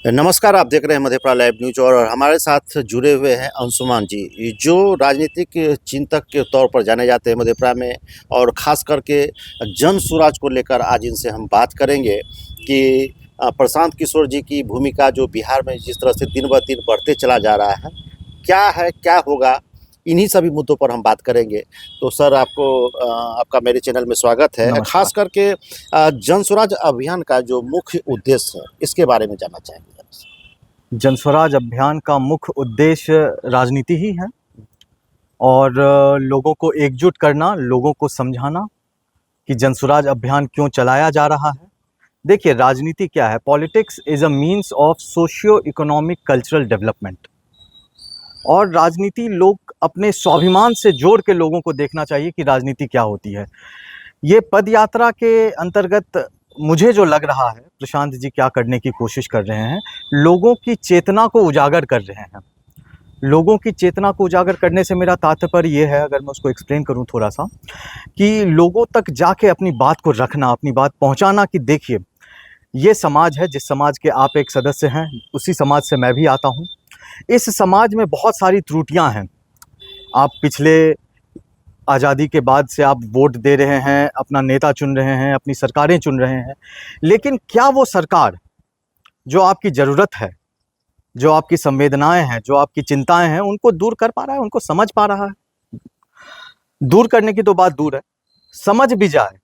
नमस्कार, आप देख रहे हैं मधेपुरा लाइव न्यूज और हमारे साथ जुड़े हुए हैं अंशुमान जी, जो राजनीतिक चिंतक के तौर पर जाने जाते हैं मधेपुरा में। और ख़ास करके जन सुराज को लेकर आज इनसे हम बात करेंगे कि प्रशांत किशोर जी की भूमिका जो बिहार में जिस तरह से दिन ब दिन बढ़ते चला जा रहा है, क्या होगा, इन्हीं सभी मुद्दों पर हम बात करेंगे। तो सर, आपका मेरे चैनल में स्वागत है। नमस्कार। खास करके जन स्वराज अभियान का जो मुख्य उद्देश्य है, इसके बारे में जानना चाहेंगे। जन स्वराज अभियान का मुख्य उद्देश्य राजनीति ही है और लोगों को एकजुट करना, लोगों को समझाना कि जन स्वराज अभियान क्यों चलाया जा रहा है। देखिए, राजनीति क्या है? Politics is a means of socio economic cultural development. और राजनीति लोग अपने स्वाभिमान से जोड़ के लोगों को देखना चाहिए कि राजनीति क्या होती है। ये पद यात्रा के अंतर्गत मुझे जो लग रहा है, प्रशांत जी क्या करने की कोशिश कर रहे हैं, लोगों की चेतना को उजागर कर रहे हैं। लोगों की चेतना को उजागर करने से मेरा तात्पर्य ये है, अगर मैं उसको एक्सप्लेन करूं थोड़ा सा, कि लोगों तक जाके अपनी बात को रखना, अपनी बात पहुंचाना कि देखिए, ये समाज है जिस समाज के आप एक सदस्य हैं, उसी समाज से मैं भी आता हूं। इस समाज में बहुत सारी त्रुटियां हैं। आप पिछले आज़ादी के बाद से आप वोट दे रहे हैं, अपना नेता चुन रहे हैं, अपनी सरकारें चुन रहे हैं, लेकिन क्या वो सरकार जो आपकी ज़रूरत है, जो आपकी संवेदनाएं हैं, जो आपकी चिंताएं हैं, उनको दूर कर पा रहा है, उनको समझ पा रहा है? दूर करने की तो बात दूर है, समझ भी जाए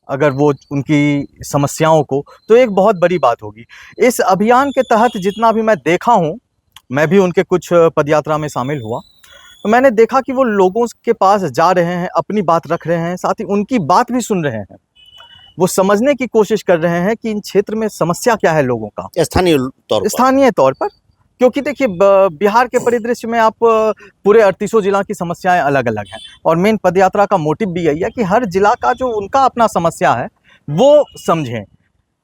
अगर वो उनकी समस्याओं को, तो एक बहुत बड़ी बात होगी। इस अभियान के तहत जितना भी मैं देखा हूँ, मैं भी उनके कुछ पदयात्रा में शामिल हुआ, तो मैंने देखा कि वो लोगों के पास जा रहे हैं, अपनी बात रख रहे हैं, साथ ही उनकी बात भी सुन रहे हैं। वो समझने की कोशिश कर रहे हैं कि इन क्षेत्र में समस्या क्या है लोगों का, स्थानीय तौर पर। क्योंकि देखिए, बिहार के परिदृश्य में आप पूरे 38 जिला की समस्याएं अलग अलग हैं, और मेन पदयात्रा का मोटिव भी यही है कि हर जिला का जो उनका अपना समस्या है वो समझें।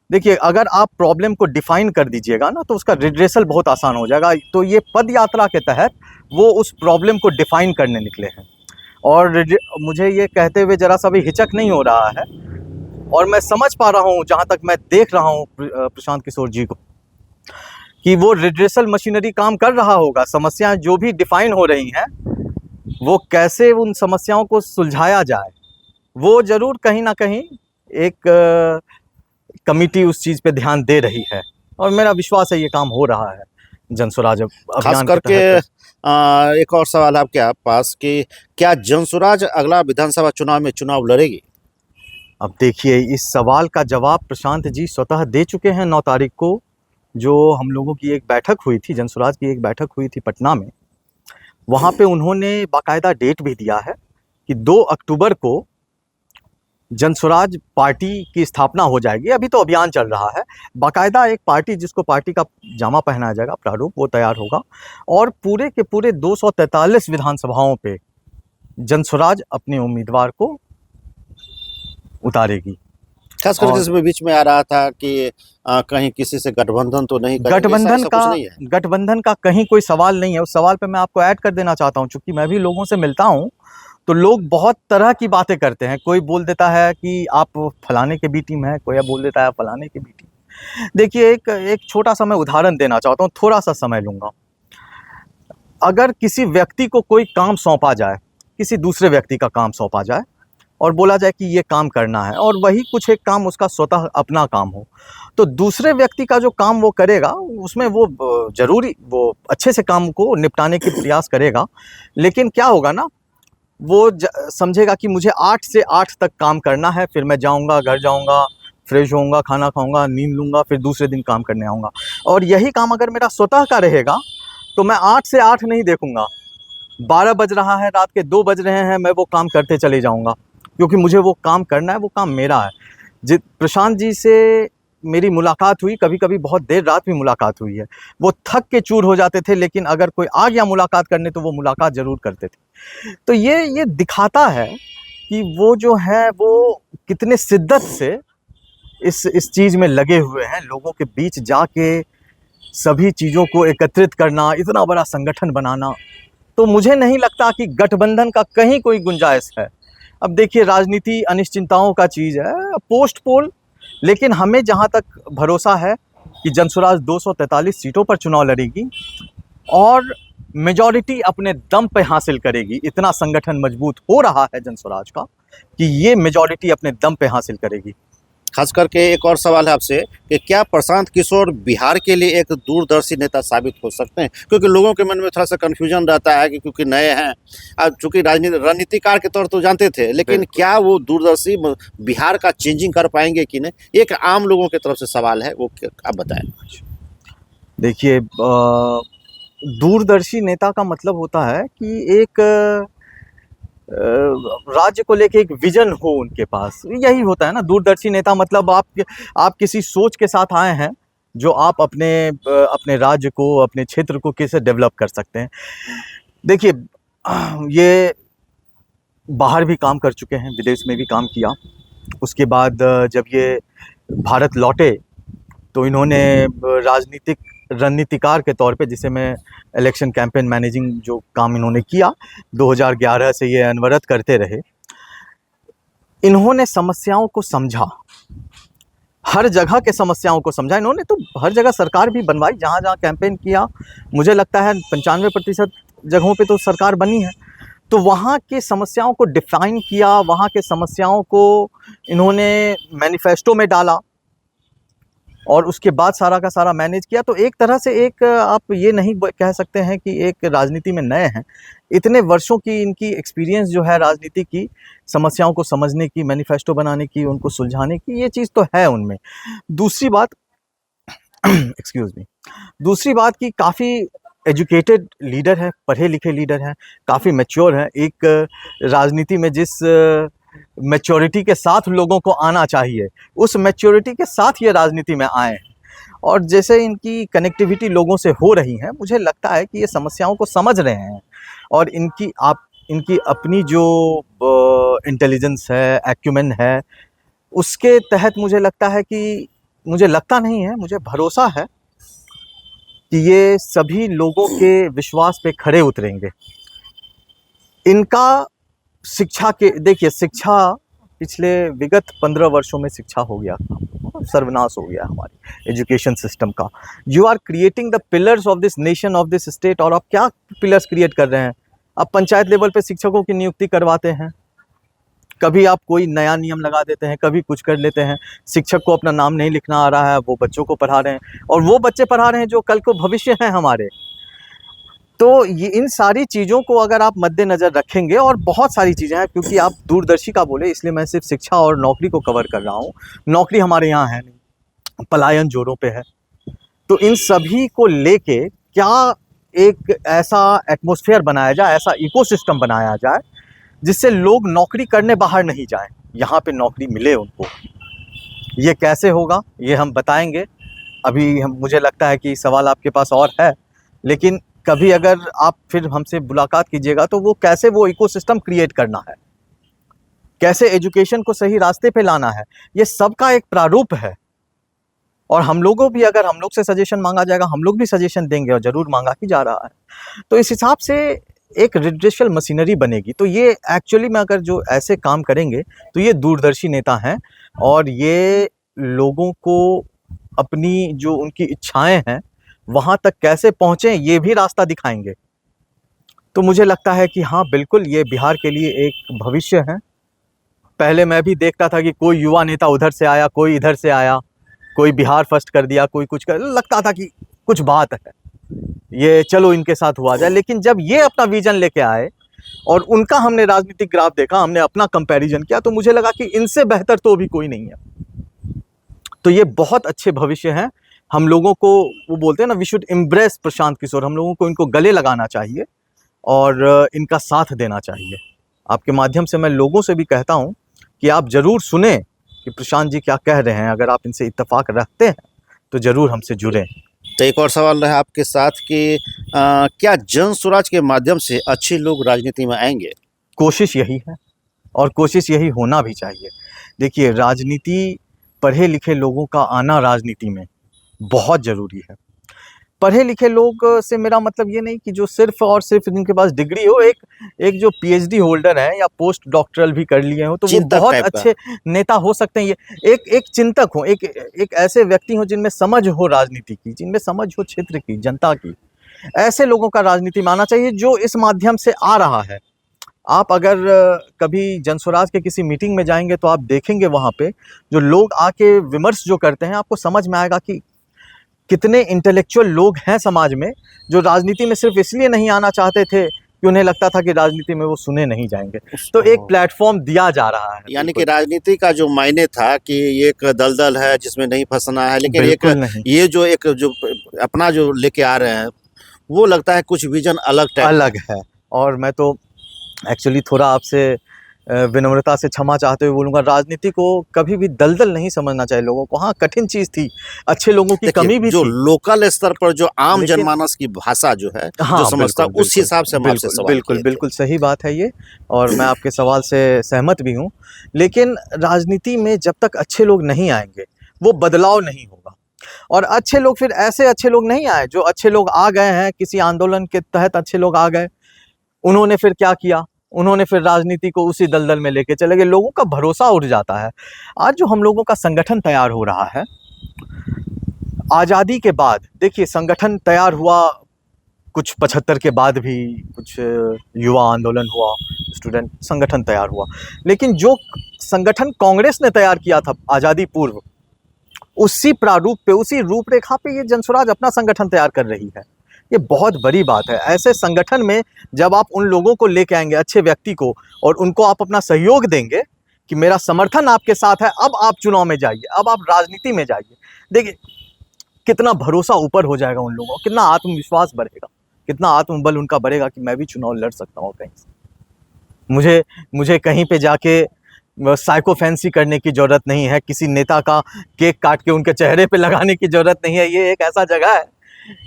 देखिए, अगर आप प्रॉब्लम को डिफाइन कर दीजिएगा ना, तो उसका रिड्रेसल बहुत आसान हो जाएगा। तो ये पद यात्रा के तहत वो उस प्रॉब्लम को डिफाइन करने निकले हैं, और मुझे ये कहते हुए ज़रा सा भी हिचक नहीं हो रहा है, और मैं समझ पा रहा हूँ, जहाँ तक मैं देख रहा हूँ प्रशांत किशोर जी को, कि वो रिड्रेसल मशीनरी काम कर रहा होगा। समस्याएं जो भी डिफाइन हो रही हैं, वो कैसे उन समस्याओं को सुलझाया जाए, वो ज़रूर कहीं ना कहीं एक कमिटी उस चीज़ पे ध्यान दे रही है, और मेरा विश्वास है ये काम हो रहा है जन स्वराज अभियान खास करके एक और सवाल आपके पास कि क्या जन स्वराज अगला विधानसभा चुनाव में चुनाव लड़ेगी? अब देखिए, इस सवाल का जवाब प्रशांत जी स्वतः दे चुके हैं। 9 तारीख को जो हम लोगों की एक बैठक हुई थी, जन स्वराज की एक बैठक हुई थी पटना में, वहाँ पे उन्होंने बाकायदा डेट भी दिया है कि 2 अक्टूबर को जन स्वराज पार्टी की स्थापना हो जाएगी। अभी तो अभियान चल रहा है, बाकायदा एक पार्टी, जिसको पार्टी का जामा पहनाया जाएगा, प्रारूप, वो तैयार होगा, और पूरे के पूरे 243 विधानसभाओं पे जन स्वराज अपने उम्मीदवार को उतारेगी। खास करके इसमें बीच में आ रहा था कि कहीं किसी से गठबंधन तो नहीं करेंगे, गठबंधन का कहीं कोई सवाल नहीं है। उस सवाल पे मैं आपको ऐड कर देना चाहता हूँ, चूंकि मैं भी लोगों से मिलता हूँ, तो लोग बहुत तरह की बातें करते हैं। कोई बोल देता है कि आप फलाने के बी टीम है, कोई बोल देता है फलाने की बी टीम। देखिए, एक छोटा सा मैं उदाहरण देना चाहता हूँ, थोड़ा सा समय लूँगा। अगर किसी व्यक्ति को कोई काम सौंपा जाए, किसी दूसरे व्यक्ति का काम सौंपा जाए, और बोला जाए कि ये काम करना है, और वही कुछ एक काम उसका स्वतः अपना काम हो, तो दूसरे व्यक्ति का जो काम वो करेगा, उसमें वो जरूरी वो अच्छे से काम को निपटाने की प्रयास करेगा। लेकिन क्या होगा ना, वो समझेगा कि मुझे 8 से 8 तक काम करना है, फिर मैं जाऊंगा, घर जाऊंगा, फ्रेश होऊंगा, खाना खाऊंगा, नींद लूंगा, फिर दूसरे दिन काम करने आऊँगा। और यही काम अगर मेरा स्वतः का रहेगा, तो मैं 8 से 8 नहीं देखूंगा, 12 बज रहा है, रात के 2 बज रहे हैं, मैं वो काम करते चले जाऊँगा, क्योंकि मुझे वो काम करना है, वो काम मेरा है। प्रशांत जी से मेरी मुलाकात हुई, कभी कभी बहुत देर रात भी मुलाकात हुई है। वो थक के चूर हो जाते थे, लेकिन अगर कोई आ गया मुलाकात करने, तो वो मुलाकात ज़रूर करते थे। तो ये दिखाता है कि वो जो है, वो कितने शिद्दत से इस चीज़ में लगे हुए हैं, लोगों के बीच जाके सभी चीज़ों को एकत्रित करना, इतना बड़ा संगठन बनाना। तो मुझे नहीं लगता कि गठबंधन का कहीं कोई गुंजाइश है। अब देखिए, राजनीति अनिश्चितताओं का चीज़ है, पोस्ट पोल, लेकिन हमें जहाँ तक भरोसा है, कि जनसुराज 243 सीटों पर चुनाव लड़ेगी और मेजॉरिटी अपने दम पे हासिल करेगी। इतना संगठन मजबूत हो रहा है जनसुराज का कि ये मेजॉरिटी अपने दम पे हासिल करेगी। खास करके एक और सवाल है आपसे कि क्या प्रशांत किशोर बिहार के लिए एक दूरदर्शी नेता साबित हो सकते हैं? क्योंकि लोगों के मन में थोड़ा सा कन्फ्यूजन रहता है कि क्योंकि नए हैं, अब चूंकि रणनीतिकार के तौर तो जानते थे, लेकिन क्या वो दूरदर्शी बिहार का चेंजिंग कर पाएंगे कि नहीं? एक आम लोगों की तरफ से सवाल है, वो आप बताएं। देखिए, दूरदर्शी नेता का मतलब होता है कि एक राज्य को लेके एक विजन हो उनके पास, यही होता है ना दूरदर्शी नेता। मतलब आप किसी सोच के साथ आए हैं जो आप अपने राज्य को, अपने क्षेत्र को कैसे डेवलप कर सकते हैं। देखिए, ये बाहर भी काम कर चुके हैं, विदेश में भी काम किया। उसके बाद जब ये भारत लौटे तो इन्होंने राजनीतिक रणनीतिकार के तौर पे, जिसे मैं इलेक्शन कैंपेन मैनेजिंग जो काम इन्होंने किया, 2011 से ये अनवरत करते रहे। इन्होंने समस्याओं को समझा, हर जगह के समस्याओं को समझा। इन्होंने तो हर जगह सरकार भी बनवाई, जहाँ जहाँ कैंपेन किया। मुझे लगता है 95% जगहों पे तो सरकार बनी है। तो वहाँ के समस्याओं को डिफाइन किया, वहाँ के समस्याओं को इन्होंने मैनिफेस्टो में डाला और उसके बाद सारा का सारा मैनेज किया। तो एक तरह से एक आप ये नहीं कह सकते हैं कि एक राजनीति में नए हैं। इतने वर्षों की इनकी एक्सपीरियंस जो है राजनीति की, समस्याओं को समझने की, मैनिफेस्टो बनाने की, उनको सुलझाने की, ये चीज़ तो है उनमें। दूसरी बात एक्सक्यूज़ मी, दूसरी बात कि काफ़ी एजुकेटेड लीडर है, पढ़े लिखे लीडर हैं, काफ़ी मैच्योर हैं। एक राजनीति में जिस मैच्योरिटी के साथ लोगों को आना चाहिए, उस मैच्योरिटी के साथ ये राजनीति में आए हैं। और जैसे इनकी कनेक्टिविटी लोगों से हो रही है, मुझे लगता है कि ये समस्याओं को समझ रहे हैं और इनकी अपनी जो इंटेलिजेंस है, एक्यूमेन है, उसके तहत मुझे लगता है कि, मुझे लगता नहीं है, मुझे भरोसा है कि ये सभी लोगों के विश्वास पे खरे उतरेंगे। इनका शिक्षा के, देखिए शिक्षा पिछले विगत 15 वर्षों में शिक्षा हो गया, सर्वनाश हो गया हमारी एजुकेशन सिस्टम का। You are creating the pillars of this nation, of this state. और आप क्या पिलर्स क्रिएट कर रहे हैं? आप पंचायत लेवल पे शिक्षकों की नियुक्ति करवाते हैं, कभी आप कोई नया नियम लगा देते हैं, कभी कुछ कर लेते हैं। शिक्षक को अपना नाम नहीं लिखना आ रहा है, वो बच्चों को पढ़ा रहे हैं, और वो बच्चे पढ़ा रहे हैं जो कल को भविष्य हैं हमारे। तो ये इन सारी चीज़ों को अगर आप मद्देनज़र रखेंगे, और बहुत सारी चीज़ें हैं, क्योंकि आप दूरदर्शी का बोले इसलिए मैं सिर्फ शिक्षा और नौकरी को कवर कर रहा हूँ। नौकरी हमारे यहाँ है नहीं, पलायन जोरों पे है। तो इन सभी को लेके क्या एक ऐसा एटमॉस्फेयर बनाया जाए, ऐसा इकोसिस्टम बनाया जाए जिससे लोग नौकरी करने बाहर नहीं जाएं, यहाँ पे नौकरी मिले उनको। ये कैसे होगा ये हम बताएंगे। अभी मुझे लगता है कि सवाल आपके पास और है, लेकिन कभी अगर आप फिर हमसे मुलाकात कीजिएगा तो वो कैसे वो इकोसिस्टम क्रिएट करना है, कैसे एजुकेशन को सही रास्ते पे लाना है, ये सबका एक प्रारूप है। और हम लोगों भी, अगर हम लोग से सजेशन मांगा जाएगा, हम लोग भी सजेशन देंगे, और ज़रूर मांगा ही जा रहा है। तो इस हिसाब से एक रिड्रेशल मशीनरी बनेगी। तो ये एक्चुअली में अगर जो ऐसे काम करेंगे तो ये दूरदर्शी नेता हैं, और ये लोगों को अपनी जो उनकी इच्छाएं हैं वहाँ तक कैसे पहुँचें ये भी रास्ता दिखाएंगे। तो मुझे लगता है कि हाँ बिल्कुल ये बिहार के लिए एक भविष्य है। पहले मैं भी देखता था कि कोई युवा नेता उधर से आया, कोई इधर से आया, कोई बिहार फर्स्ट कर दिया, कोई कुछ कर, लगता था कि कुछ बात है, ये चलो इनके साथ हुआ जाए। लेकिन जब ये अपना विजन लेके आए और उनका हमने राजनीतिक ग्राफ देखा, हमने अपना कंपैरिजन किया, तो मुझे लगा कि इनसे बेहतर तो अभी कोई नहीं है। तो ये बहुत अच्छे भविष्य हैं। हम लोगों को, वो बोलते हैं ना, we should embrace Prashant Kishor. हम लोगों को इनको गले लगाना चाहिए और इनका साथ देना चाहिए। आपके माध्यम से मैं लोगों से भी कहता हूँ कि आप ज़रूर सुने कि प्रशांत जी क्या कह रहे हैं। अगर आप इनसे इत्तेफाक रखते हैं तो ज़रूर हमसे जुड़ें। तो एक और सवाल रहा आपके साथ कि क्या जन स्वराज के माध्यम से अच्छे लोग राजनीति में आएंगे? कोशिश यही है और कोशिश यही होना भी चाहिए। देखिए, राजनीति, पढ़े लिखे लोगों का आना राजनीति में बहुत ज़रूरी है। पढ़े लिखे लोग से मेरा मतलब ये नहीं कि जो सिर्फ और सिर्फ जिनके पास डिग्री हो, एक जो पीएचडी होल्डर है या पोस्ट डॉक्टरल भी कर लिए हो, तो वो चिंतक बहुत टाइप का। अच्छे नेता हो सकते हैं। ये एक चिंतक हो, एक ऐसे व्यक्ति हो जिनमें समझ हो राजनीति की, जिनमें समझ हो क्षेत्र की, जनता की। ऐसे लोगों का राजनीति में आना चाहिए जो इस माध्यम से आ रहा है। आप अगर कभी जनस्वराज के किसी मीटिंग में जाएंगे तो आप देखेंगे वहां पे जो लोग आके विमर्श जो करते हैं, आपको समझ में आएगा कि कितने इंटेलेक्चुअल लोग हैं समाज में जो राजनीति में सिर्फ इसलिए नहीं आना चाहते थे कि उन्हें लगता था कि राजनीति में वो सुने नहीं जाएंगे। तो एक प्लेटफॉर्म दिया जा रहा है। यानी कि राजनीति का जो मायने था कि ये एक दलदल है जिसमें नहीं फंसना है, लेकिन एक बिल्कुल नहीं, ये जो अपना जो लेके आ रहे हैं, वो लगता है कुछ विजन अलग टाइप का। अलग है। और मैं तो एक्चुअली थोड़ा आपसे विनम्रता से क्षमा चाहते हुए बोलूँगा, राजनीति को कभी भी दलदल नहीं समझना चाहिए लोगों को। हाँ, कठिन चीज़ थी, अच्छे लोगों की देखिए, कमी भी जो थी। लोकल स्तर पर जो आम लेकिन जनमानस की भाषा जो है, हाँ, जो समझता है, बिल्कुल, उस हिसाब से हम आपसे बिल्कुल, सवाल बिल्कुल, किए थे। बिल्कुल सही बात है ये, और मैं आपके सवाल से सहमत भी हूँ। लेकिन राजनीति में जब तक अच्छे लोग नहीं आएँगे, वो बदलाव नहीं होगा। और अच्छे लोग, फिर ऐसे अच्छे लोग नहीं आए, जो अच्छे लोग आ गए हैं, किसी आंदोलन के तहत अच्छे लोग आ गए, उन्होंने फिर क्या किया? उन्होंने फिर राजनीति को उसी दलदल में लेके चले गए। लोगों का भरोसा उठ जाता है। आज जो हम लोगों का संगठन तैयार हो रहा है, आज़ादी के बाद देखिए संगठन तैयार हुआ, कुछ 75 के बाद भी कुछ युवा आंदोलन हुआ, स्टूडेंट संगठन तैयार हुआ, लेकिन जो संगठन कांग्रेस ने तैयार किया था आज़ादी पूर्व, उसी प्रारूप पे, उसी रूपरेखा पे ये जनस्वराज अपना संगठन तैयार कर रही है। ये बहुत बड़ी बात है। ऐसे संगठन में जब आप उन लोगों को लेके आएंगे, अच्छे व्यक्ति को, और उनको आप अपना सहयोग देंगे कि मेरा समर्थन आपके साथ है, अब आप चुनाव में जाइए, अब आप राजनीति में जाइए, देखिए कितना भरोसा ऊपर हो जाएगा उन लोगों को, कितना आत्मविश्वास बढ़ेगा, कितना आत्मबल उनका बढ़ेगा कि मैं भी चुनाव लड़ सकता हूँ कहीं से। मुझे कहीं पे जाके साइको फैंसी करने की जरूरत नहीं है, किसी नेता का केक काट के उनके चेहरे पे लगाने की जरूरत नहीं है। ये एक ऐसा जगह है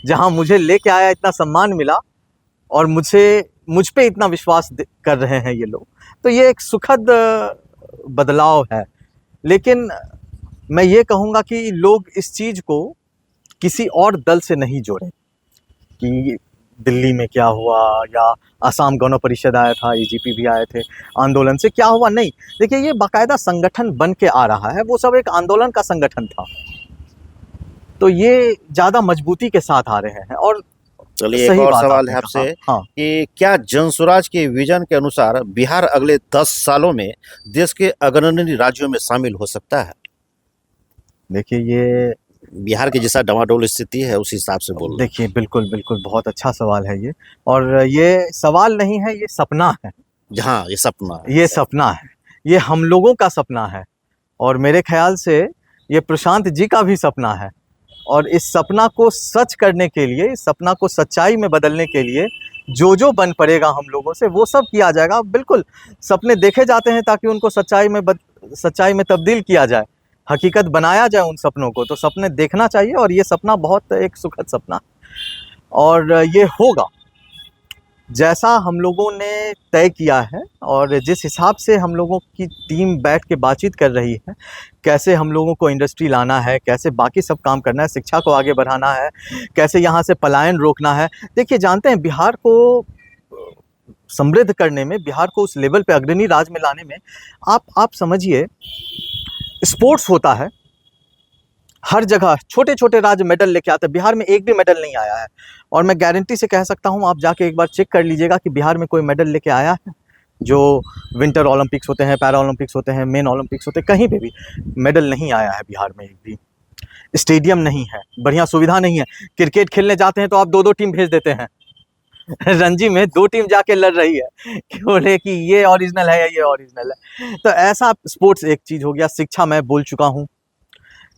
जहां मुझे लेके आया, इतना सम्मान मिला, और मुझ पे इतना विश्वास कर रहे हैं ये लोग। तो ये एक सुखद बदलाव है। लेकिन मैं ये कहूँगा कि लोग इस चीज़ को किसी और दल से नहीं जोड़ें कि दिल्ली में क्या हुआ, या असम गण परिषद आया था, एजीपी भी आए थे, आंदोलन से क्या हुआ, नहीं। देखिए ये बाकायदा संगठन बन के आ रहा है, वो सब एक आंदोलन का संगठन था, तो ये ज़्यादा मजबूती के साथ आ रहे हैं। और चलिए, एक सही और बात सवाल आपने है आपसे कहा। हाँ, कि क्या जनस्वराज के विजन के अनुसार बिहार अगले 10 सालों में देश के अग्रणी राज्यों में शामिल हो सकता है? देखिए ये, बिहार की जैसा डवाडोल स्थिति है उस हिसाब से बोल रहे देखिए बिल्कुल बिल्कुल बहुत अच्छा सवाल है ये, और ये सवाल नहीं है, ये सपना है। हैं। हाँ, ये सपना है। ये सपना है, ये हम लोगों का सपना है, और मेरे ख्याल से ये प्रशांत जी का भी सपना है। और इस सपना को सच करने के लिए, इस सपना को सच्चाई में बदलने के लिए जो बन पड़ेगा हम लोगों से, वो सब किया जाएगा। बिल्कुल, सपने देखे जाते हैं ताकि उनको सच्चाई में तब्दील किया जाए, हकीकत बनाया जाए उन सपनों को। तो सपने देखना चाहिए, और ये सपना बहुत एक सुखद सपना, और ये होगा जैसा हम लोगों ने तय किया है, और जिस हिसाब से हम लोगों की टीम बैठ के बातचीत कर रही है, कैसे हम लोगों को इंडस्ट्री लाना है, कैसे बाकी सब काम करना है, शिक्षा को आगे बढ़ाना है, कैसे यहाँ से पलायन रोकना है। देखिए जानते हैं, बिहार को समृद्ध करने में, बिहार को उस लेवल पे अग्रणी राज्य में लाने में, आप समझिए, स्पोर्ट्स होता है हर जगह, छोटे छोटे राज्य मेडल लेके आते हैं, बिहार में एक भी मेडल नहीं आया है। और मैं गारंटी से कह सकता हूँ, आप जाके एक बार चेक कर लीजिएगा कि बिहार में कोई मेडल लेके आया है। जो विंटर ओलंपिक्स होते हैं, पैरा ओलंपिक्स होते हैं, मेन ओलंपिक्स होते हैं, कहीं पे भी मेडल नहीं आया है बिहार में एक भी। स्टेडियम नहीं है, बढ़िया सुविधा नहीं है। क्रिकेट खेलने जाते हैं तो आप 2-2 टीम भेज देते हैं। रणजी में 2 टीम जाके लड़ रही है कि बोले कि ये ओरिजिनल है या ये ओरिजिनल है। तो ऐसा स्पोर्ट्स एक चीज़ हो गया। शिक्षा मैं बोल चुका हूँ,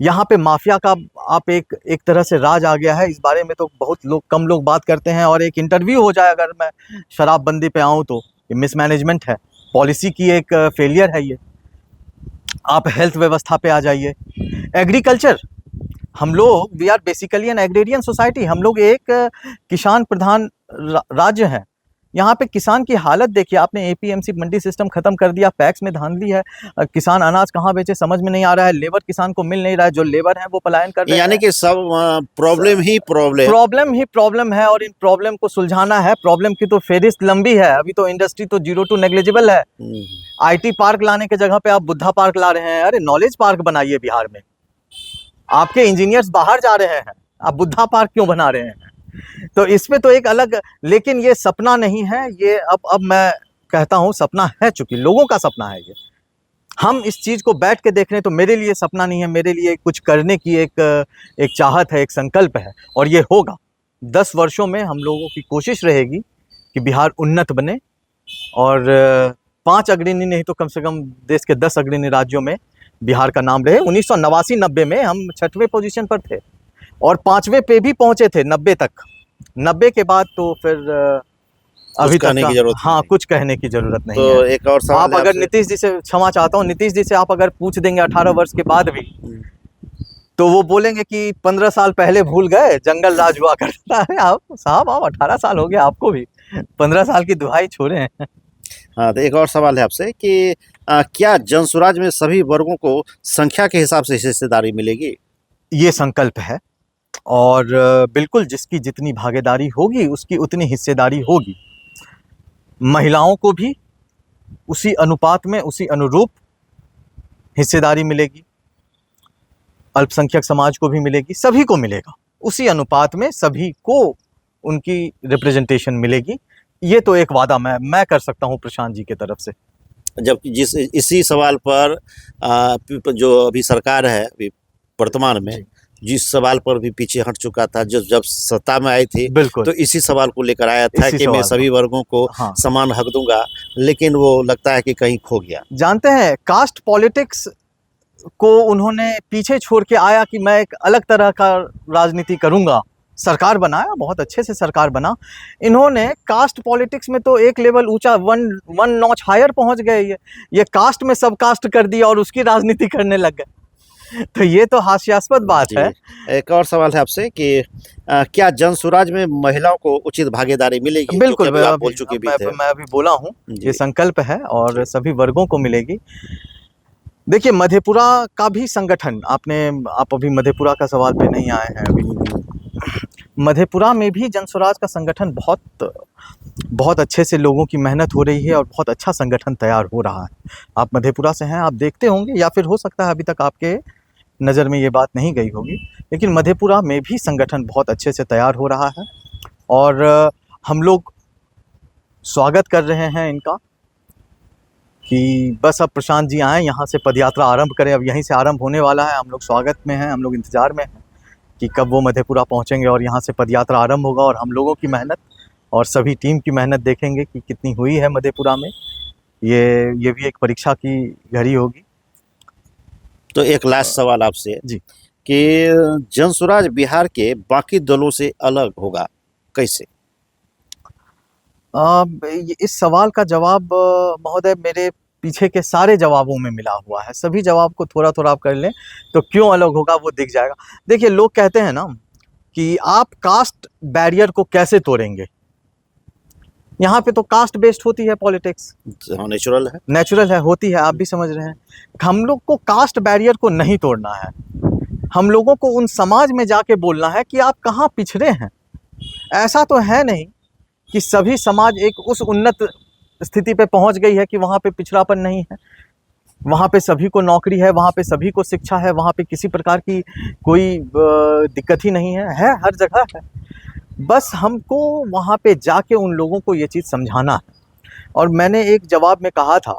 यहाँ पे माफिया का आप एक तरह से राज आ गया है। इस बारे में तो बहुत कम लोग बात करते हैं, और एक इंटरव्यू हो जाए अगर मैं शराबबंदी पे आऊँ तो ये मिसमैनेजमेंट है, पॉलिसी की एक फेलियर है ये। आप हेल्थ व्यवस्था पे आ जाइए, एग्रीकल्चर, हम लोग we are basically an agrarian society, हम लोग एक किसान प्रधान राज्य हैं। यहाँ पे किसान की हालत देखिए आपने, एपीएमसी मंडी सिस्टम खत्म कर दिया, पैक्स में धांधली है, किसान अनाज कहाँ बेचे समझ में नहीं आ रहा है, लेबर किसान को मिल नहीं रहा है, जो लेबर है वो पलायन कर रहे यानी हैं। कि सब प्रॉब्लम ही प्रॉब्लम। प्रॉब्लम ही प्रॉब्लम है और इन प्रॉब्लम को सुलझाना है। प्रॉब्लम की तो फेरिस्त लंबी है, अभी तो इंडस्ट्री तो 0 to नेग्लिजिबल है। आईटी पार्क लाने के जगह पे आप बुद्धा पार्क ला रहे हैं। अरे नॉलेज पार्क बनाइए बिहार में, आपके इंजीनियर्स बाहर जा रहे हैं, आप बुद्धा पार्क क्यों बना रहे हैं? तो इसमें तो एक अलग, लेकिन ये सपना नहीं है, ये अब मैं कहता हूँ सपना है, चूंकि लोगों का सपना है ये। हम इस चीज को बैठ के देख रहे हैं तो मेरे लिए सपना नहीं है, मेरे लिए कुछ करने की एक चाहत है, एक संकल्प है, और ये होगा। 10 वर्षों में हम लोगों की कोशिश रहेगी कि बिहार उन्नत बने और 5 अग्रणी नहीं तो कम से कम देश के 10 अग्रणी राज्यों में बिहार का नाम रहे। 1989-90 में हम 6वें पोजीशन पर थे और 5वें पे भी पहुंचे थे 90 तक। 90 के बाद तो फिर अभी तक कहने की जरूरत हाँ, नहीं। कुछ कहने की जरूरत नहीं तो है। एक और सवाल आप है अगर आपसे। नीतीश जी से, क्षमा चाहता हूँ, नीतीश जी से आप अगर पूछ देंगे 18 वर्ष के बाद भी, तो वो बोलेंगे कि 15 साल पहले भूल गए, जंगल राज हुआ करता है। आप साहब, आप 18 साल हो गए आपको भी, 15 साल की दुहाई छोड़े हैं। हाँ, तो एक और सवाल है आपसे कि क्या जनसुराज में सभी वर्गों को संख्या के हिसाब से हिस्सेदारी मिलेगी? ये संकल्प है और बिल्कुल जिसकी जितनी भागीदारी होगी उसकी उतनी हिस्सेदारी होगी। महिलाओं को भी उसी अनुपात में, उसी अनुरूप हिस्सेदारी मिलेगी, अल्पसंख्यक समाज को भी मिलेगी, सभी को मिलेगा उसी अनुपात में, सभी को उनकी रिप्रेजेंटेशन मिलेगी। ये तो एक वादा मैं कर सकता हूँ प्रशांत जी की तरफ से। जबकि इसी सवाल पर जो अभी सरकार है अभी वर्तमान में, जिस सवाल पर भी पीछे हट चुका था, जब सत्ता में आई थी, बिल्कुल तो इसी सवाल को लेकर आया था कि मैं सभी वर्गों को हाँ, समान हक दूंगा, लेकिन वो लगता है कि कहीं खो गया। जानते हैं, कास्ट पॉलिटिक्स को उन्होंने पीछे छोड़ के आया कि मैं एक अलग तरह का राजनीति करूंगा। सरकार बनाया, बहुत अच्छे से सरकार बना। इन्होंने कास्ट पॉलिटिक्स में तो एक लेवल ऊंचा, वन नॉच हायर पहुंच गए। ये कास्ट में सब कास्ट कर दिया और उसकी राजनीति करने लग गए। तो ये तो हास्यास्पद बात है। एक और सवाल है आपसे कि क्या जनसुराज में महिलाओं को उचित भागीदारी मिलेगी? बिल्कुल, आप बोल चुके भी थे। मैं अभी बोला हूँ, ये संकल्प है और सभी वर्गों को मिलेगी। देखिए, मधेपुरा का भी संगठन, आप अभी मधेपुरा का सवाल पे नहीं आए हैं अभी। मधेपुरा में भी जनसुराज का संगठन बहुत अच्छे से लोगों की मेहनत हो रही है और बहुत अच्छा संगठन तैयार हो रहा है। आप मधेपुरा से हैं, आप देखते होंगे, या फिर हो सकता है अभी तक आपके नज़र में ये बात नहीं गई होगी, लेकिन मधेपुरा में भी संगठन बहुत अच्छे से तैयार हो रहा है और हम लोग स्वागत कर रहे हैं इनका कि बस अब प्रशांत जी आएँ, यहाँ से पदयात्रा आरंभ करें। अब यहीं से आरंभ होने वाला है, हम लोग स्वागत में हैं, हम लोग इंतज़ार में हैं कि कब वो मधेपुरा पहुँचेंगे और यहाँ से पदयात्रा आरंभ होगा और हम लोगों की मेहनत और सभी टीम की मेहनत देखेंगे कि कितनी हुई है मधेपुरा में। ये भी एक परीक्षा की घड़ी होगी। तो एक लास्ट सवाल आपसे जी, कि जनसुराज बिहार के बाकी दलों से अलग होगा कैसे? इस सवाल का जवाब महोदय मेरे पीछे के सारे जवाबों में मिला हुआ है। सभी जवाब को थोड़ा थोड़ा आप कर लें तो क्यों अलग होगा वो दिख जाएगा। देखिए, लोग कहते हैं ना कि आप कास्ट बैरियर को कैसे तोड़ेंगे। यहाँ पे तो कास्ट बेस्ड होती है पॉलिटिक्स, नेचुरल है, होती है, आप भी समझ रहे हैं। हम लोग को कास्ट बैरियर को नहीं तोड़ना है। हम लोगों को उन समाज में जाके बोलना है कि आप कहाँ पिछड़े हैं। ऐसा तो है नहीं कि सभी समाज एक उस उन्नत स्थिति पे पहुंच गई है कि वहाँ पे पिछड़ापन नहीं है। वहाँ पे सभी को नौकरी है, वहाँ पे सभी को शिक्षा है, वहाँ पे किसी प्रकार की कोई दिक्कत ही नहीं है, हर जगह है। बस हमको वहाँ पे जाके उन लोगों को ये चीज़ समझाना है। और मैंने एक जवाब में कहा था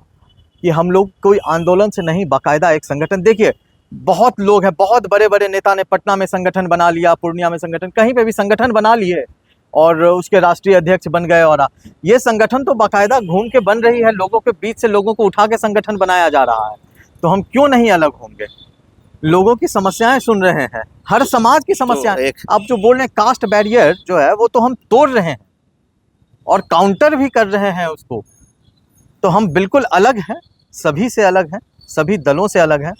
कि हम लोग कोई आंदोलन से नहीं, बाकायदा एक संगठन। देखिए, बहुत लोग हैं, बहुत बड़े बड़े नेता ने पटना में संगठन बना लिया, पूर्णिया में संगठन, कहीं पे भी संगठन बना लिए और उसके राष्ट्रीय अध्यक्ष बन गए। और ये संगठन तो बाकायदा घूम के बन रही है, लोगों के बीच से लोगों को उठा के संगठन बनाया जा रहा है। तो हम क्यों नहीं अलग होंगे? लोगों की समस्याएं सुन रहे हैं, हर समाज की समस्याएं। आप जो बोल रहे हैं कास्ट बैरियर जो है वो तो हम तोड़ रहे हैं और काउंटर भी कर रहे हैं उसको। तो हम बिल्कुल अलग हैं, सभी से अलग हैं, सभी दलों से अलग हैं।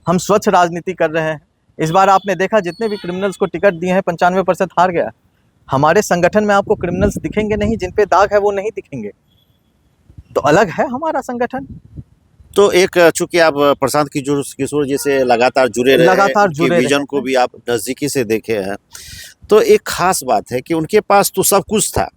हम स्वच्छ राजनीति कर रहे हैं। इस बार आपने देखा जितने भी क्रिमिनल्स को टिकट दिए हैं 95% हार गया। हमारे संगठन में आपको क्रिमिनल्स दिखेंगे नहीं, जिन पे दाग है वो नहीं दिखेंगे, तो अलग है हमारा संगठन। तो एक चूंकि आप प्रशांत किशोर जी से लगातार जुड़े रहे हैं, लगातार उनके जुड़े विजन रहे को हैं। भी आप नजदीकी से देखे हैं, तो एक खास बात है कि उनके पास तो सब कुछ था,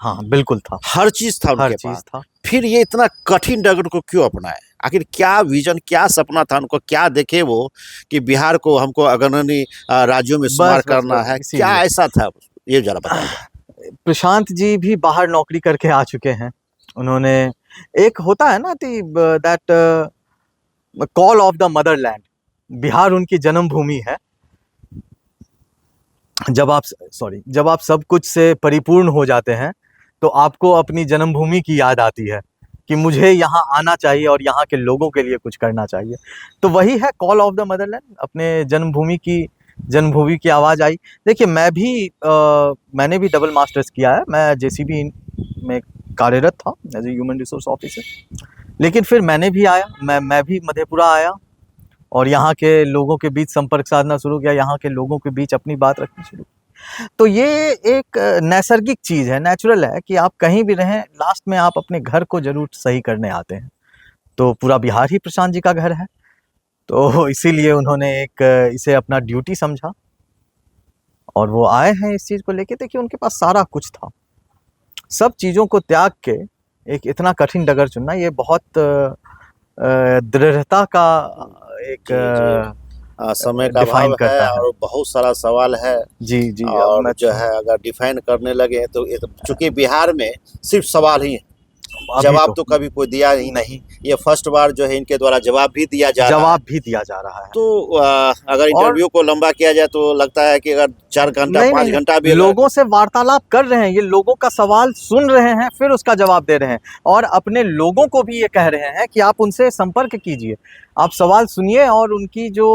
हाँ बिल्कुल था, हर चीज था हर उनके चीज पास, था। फिर ये इतना कठिन डगर को क्यों अपनाए? आखिर क्या विजन, क्या सपना था उनको, क्या देखे वो कि बिहार को हमको अग्रणी राज्यों में शुमार बस बस करना बस है, क्या इसीलिए ऐसा था, ये जरा बताइए। प्रशांत जी भी बाहर नौकरी करके आ चुके हैं। उन्होंने, एक होता है ना that call of the Motherland, Bihar उनकी जन्मभूमि है। जब आप सब कुछ से परिपूर्ण हो जाते हैं तो आपको अपनी जन्मभूमि की याद आती है कि मुझे यहाँ आना चाहिए और यहाँ के लोगों के लिए कुछ करना चाहिए। तो वही है कॉल ऑफ द मदरलैंड, अपने जन्मभूमि की आवाज़ आई। देखिए मैंने भी डबल मास्टर्स किया है, मैं जेसीबी में कार्यरत था as a human resource officer. लेकिन फिर मैं भी मधेपुरा आया और यहाँ के लोगों के बीच संपर्क साधना शुरू किया, यहाँ के लोगों के बीच अपनी बात रखनी शुरू की। तो ये एक नैसर्गिक चीज़ है, नेचुरल है कि आप कहीं भी रहें, लास्ट में आप अपने घर को जरूर सही करने आते हैं। तो पूरा बिहार ही प्रशांत जी का घर है, तो इसीलिए उन्होंने इसे अपना ड्यूटी समझा और वो आए हैं इस चीज़ को लेके। देखिए उनके पास सारा कुछ था, सब चीज़ों को त्याग के एक इतना कठिन डगर चुनना, ये बहुत दृढ़ता का एक जी समय का डिफाइन अभाव है करता है। और बहुत सारा सवाल है, जी जी, अब और मैं जो है अगर डिफाइन करने लगे तो ये तो, चूंकि बिहार में सिर्फ सवाल ही है, अभी जवाब तो कभी कोई दिया ही नहीं। ये फर्स्ट बार जो है इनके द्वारा जवाब भी दिया जा रहा है। जवाब भी दिया जा रहा है। तो अगर और इंटरव्यू को लंबा किया जाए तो लगता है कि अगर 4 घंटा नहीं 5 नहीं घंटा भी नहीं, अगर लोगों से वार्तालाप कर रहे हैं, ये लोगों का सवाल सुन रहे हैं फिर उसका जवाब दे रहे हैं, और अपने लोगों को भी ये कह रहे हैं कि आप उनसे संपर्क कीजिए, आप सवाल सुनिए और उनकी जो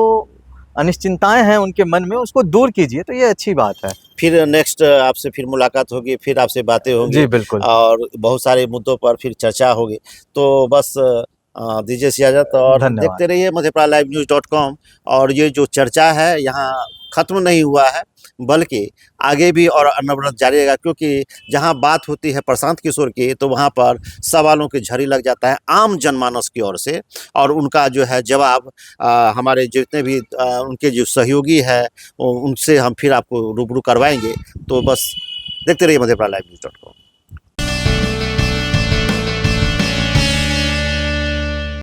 अनिश्चिंताएं हैं उनके मन में उसको दूर कीजिए। तो ये अच्छी बात है। फिर नेक्स्ट आपसे फिर मुलाकात होगी, फिर आपसे बातें होंगी जी बिल्कुल, और बहुत सारे मुद्दों पर फिर चर्चा होगी। तो बस दीजिए इजाज़त और धन्यवाद। देखते रहिए मधेपुरा-live-news.com। और ये जो चर्चा है यहाँ ख़त्म नहीं हुआ है, बल्कि आगे भी और अनवरत जारी रहेगा, क्योंकि जहाँ बात होती है प्रशांत किशोर की तो वहाँ पर सवालों की झड़ी लग जाता है आम जनमानस की ओर से, और उनका जो है जवाब हमारे जितने भी उनके जो सहयोगी है उनसे हम फिर आपको रूबरू करवाएंगे। तो बस देखते रहिए मधेपुरा-live-news.com।